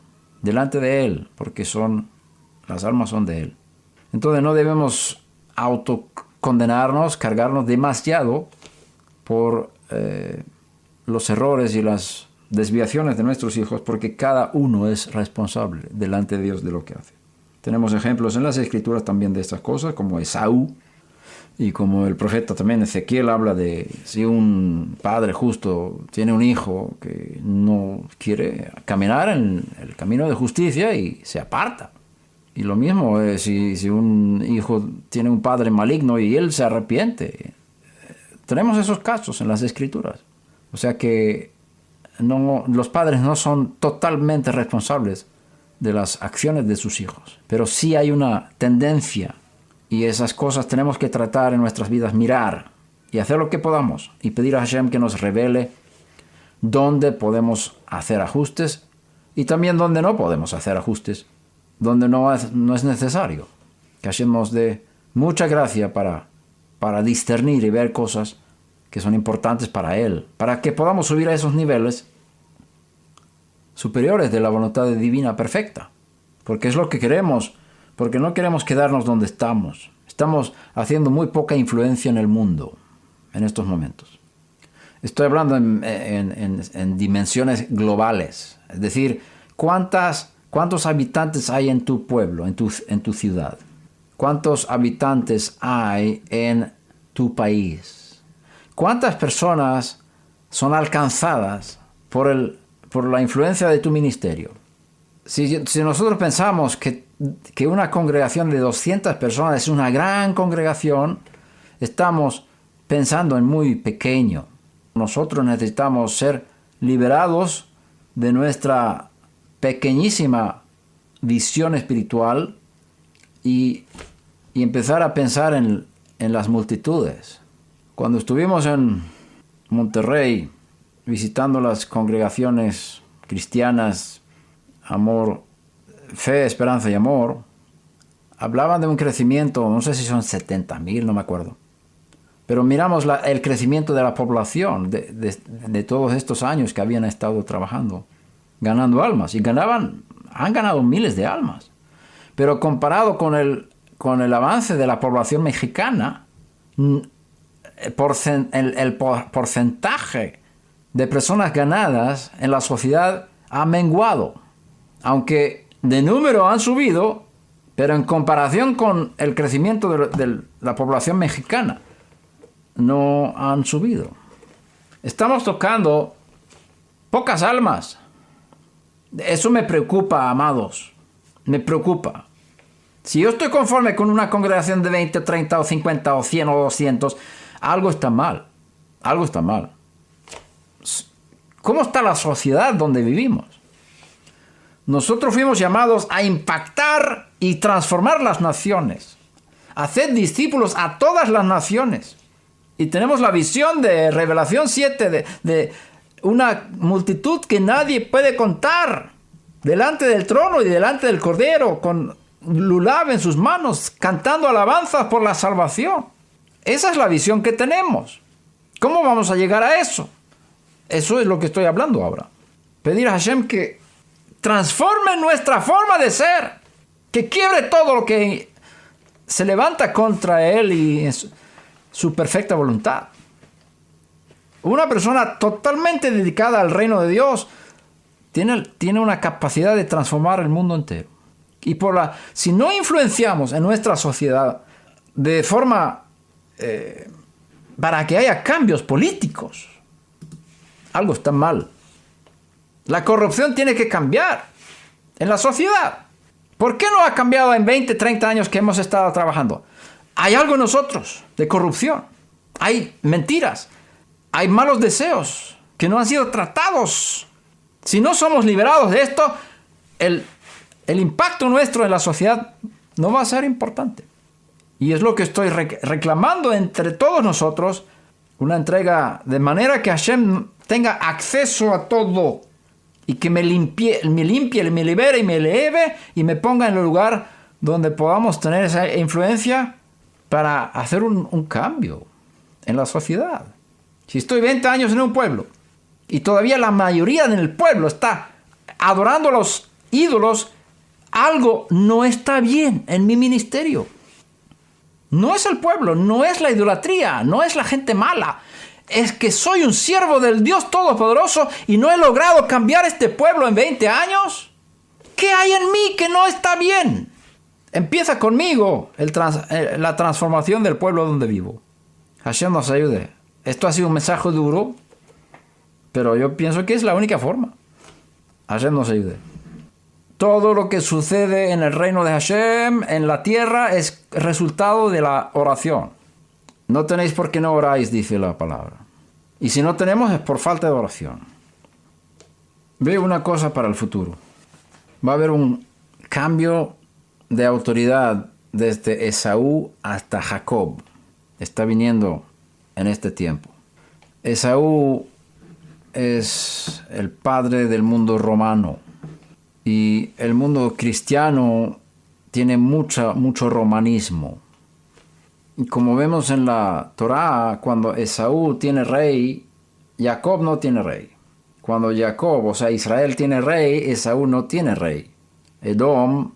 delante de Él, porque las almas son de Él. Entonces no debemos autocondenarnos, cargarnos demasiado por los errores y las desviaciones de nuestros hijos, porque cada uno es responsable delante de Dios de lo que hace. Tenemos ejemplos en las Escrituras también de estas cosas, como Esaú, y como el profeta también Ezequiel habla de si un padre justo tiene un hijo que no quiere caminar en el camino de justicia y se aparta. Y lo mismo si un hijo tiene un padre maligno y él se arrepiente. Tenemos esos casos en las Escrituras. O sea que los padres no son totalmente responsables de las acciones de sus hijos, pero sí hay una tendencia, y esas cosas tenemos que tratar en nuestras vidas, mirar y hacer lo que podamos y pedir a Hashem que nos revele dónde podemos hacer ajustes y también dónde no podemos hacer ajustes, donde no es necesario. Que Hashem nos dé mucha gracia para discernir y ver cosas que son importantes para Él, para que podamos subir a esos niveles superiores de la voluntad divina perfecta, porque es lo que queremos, porque no queremos quedarnos donde estamos. Estamos haciendo muy poca influencia en el mundo en estos momentos. Estoy hablando en dimensiones globales, es decir, ¿cuántos habitantes hay en tu pueblo, en tu ciudad? ¿Cuántos habitantes hay en tu país? ¿Cuántas personas son alcanzadas por la influencia de tu ministerio? Si nosotros pensamos que una congregación de 200 personas es una gran congregación, estamos pensando en muy pequeño. Nosotros necesitamos ser liberados de nuestra pequeñísima visión espiritual y empezar a pensar en las multitudes. Cuando estuvimos en Monterrey visitando las congregaciones cristianas, Amor, Fe, Esperanza y Amor, hablaban de un crecimiento, no sé si son 70,000, no me acuerdo. Pero miramos el crecimiento de la población de todos estos años que habían estado trabajando, ganando almas. Y han ganado miles de almas. Pero comparado con el avance de la población mexicana, el porcentaje de personas ganadas en la sociedad ha menguado. Aunque de número han subido, Pero en comparación con el crecimiento de la población mexicana, no han subido. Estamos tocando pocas almas. Eso me preocupa, amados. Me preocupa. Si yo estoy conforme con una congregación de 20, 30 o 50 o 100 o 200, algo está mal. Algo está mal. ¿Cómo está la sociedad donde vivimos? Nosotros fuimos llamados a impactar y transformar las naciones. Hacer discípulos a todas las naciones. Y tenemos la visión de Revelación 7 de una multitud que nadie puede contar. Delante del trono y delante del Cordero, con lulab en sus manos, cantando alabanzas por la salvación. Esa es la visión que tenemos. ¿Cómo vamos a llegar a eso? Eso es lo que estoy hablando ahora. Pedir a Hashem que transforme nuestra forma de ser, que quiebre todo lo que se levanta contra Él y su perfecta voluntad. Una persona totalmente dedicada al reino de Dios tiene una capacidad de transformar el mundo entero. Y si no influenciamos en nuestra sociedad de forma para que haya cambios políticos, algo está mal. La corrupción tiene que cambiar en la sociedad. ¿Por qué no ha cambiado en 20, 30 años que hemos estado trabajando? Hay algo en nosotros de corrupción. Hay mentiras. Hay malos deseos que no han sido tratados. Si no somos liberados de esto, el impacto nuestro en la sociedad no va a ser importante. Y es lo que estoy reclamando entre todos nosotros, una entrega de manera que Hashem tenga acceso a todo y que me limpie, me libere y me eleve y me ponga en el lugar donde podamos tener esa influencia para hacer un cambio en la sociedad. Si estoy 20 años en un pueblo y todavía la mayoría del pueblo está adorando a los ídolos, algo no está bien en mi ministerio. No es el pueblo, no es la idolatría, no es la gente mala. Es que soy un siervo del Dios Todopoderoso y no he logrado cambiar este pueblo en 20 años. ¿Qué hay en mí que no está bien? Empieza conmigo la transformación del pueblo donde vivo. Hashem nos ayude. Esto ha sido un mensaje duro, pero yo pienso que es la única forma. Hashem nos ayude. Todo lo que sucede en el reino de Hashem, en la tierra, es resultado de la oración. No tenéis por qué no oráis, dice la palabra. Y si no tenemos es por falta de oración. Veo una cosa para el futuro. Va a haber un cambio de autoridad desde Esaú hasta Jacob. Está viniendo en este tiempo. Esaú es el padre del mundo romano. Y el mundo cristiano tiene mucho romanismo. Y como vemos en la Torá, cuando Esaú tiene rey, Jacob no tiene rey. Cuando Jacob, o sea Israel, tiene rey, Esaú no tiene rey. Edom,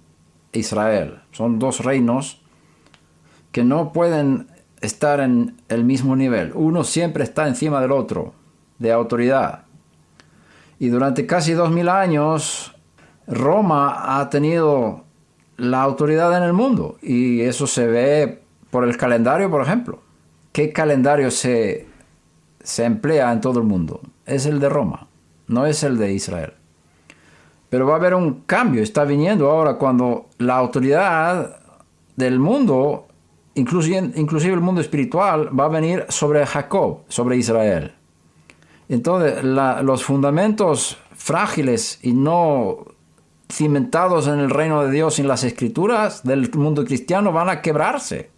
Israel. Son dos reinos que no pueden estar en el mismo nivel. Uno siempre está encima del otro, de autoridad. Y durante casi 2000 años, Roma ha tenido la autoridad en el mundo. Y eso se ve por el calendario, por ejemplo. ¿Qué calendario se emplea en todo el mundo? Es el de Roma, no es el de Israel. Pero va a haber un cambio, está viniendo ahora cuando la autoridad del mundo, inclusive el mundo espiritual, va a venir sobre Jacob, sobre Israel. Entonces, los fundamentos frágiles y no cimentados en el reino de Dios y en las escrituras del mundo cristiano van a quebrarse.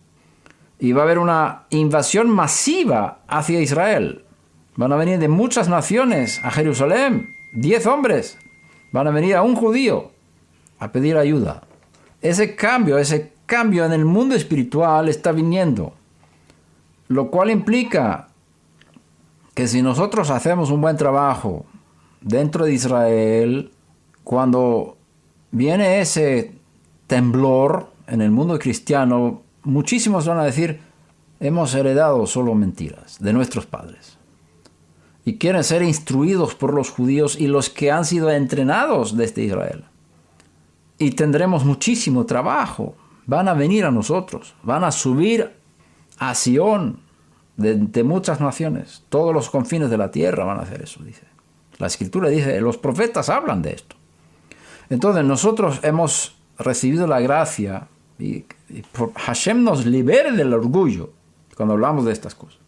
Y va a haber una invasión masiva hacia Israel. Van a venir de muchas naciones a Jerusalén. 10 hombres. Van a venir a un judío a pedir ayuda. Ese cambio en el mundo espiritual está viniendo. Lo cual implica que si nosotros hacemos un buen trabajo dentro de Israel, cuando viene ese temblor en el mundo cristiano, muchísimos van a decir, hemos heredado solo mentiras de nuestros padres. Y quieren ser instruidos por los judíos y los que han sido entrenados desde Israel. y tendremos muchísimo trabajo. Van a venir a nosotros, van a subir a Sión de muchas naciones. Todos los confines de la tierra van a hacer eso, dice. La Escritura dice, los profetas hablan de esto. Entonces nosotros hemos recibido la gracia y Hashem nos libere del orgullo cuando hablamos de estas cosas.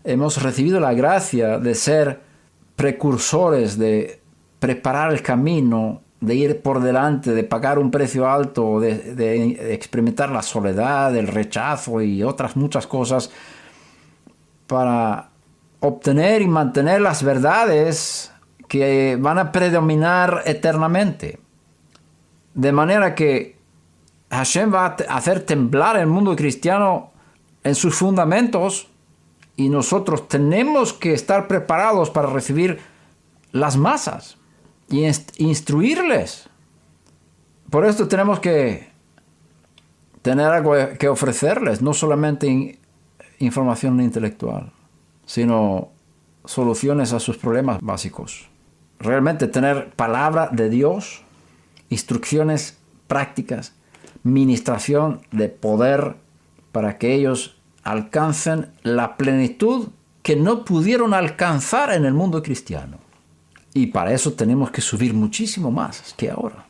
Hemos recibido la gracia de ser precursores, de preparar el camino, de ir por delante, de pagar un precio alto, de experimentar la soledad, el rechazo y otras muchas cosas para obtener y mantener las verdades que van a predominar eternamente. De manera que Hashem va a hacer temblar el mundo cristiano en sus fundamentos y nosotros tenemos que estar preparados para recibir las masas y instruirles. Por esto tenemos que tener algo que ofrecerles, no solamente información intelectual, sino soluciones a sus problemas básicos. Realmente tener palabra de Dios, instrucciones prácticas, ministración de poder para que ellos alcancen la plenitud que no pudieron alcanzar en el mundo cristiano. Y para eso tenemos que subir muchísimo más que ahora.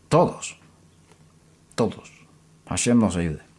Todos. Hashem nos ayude.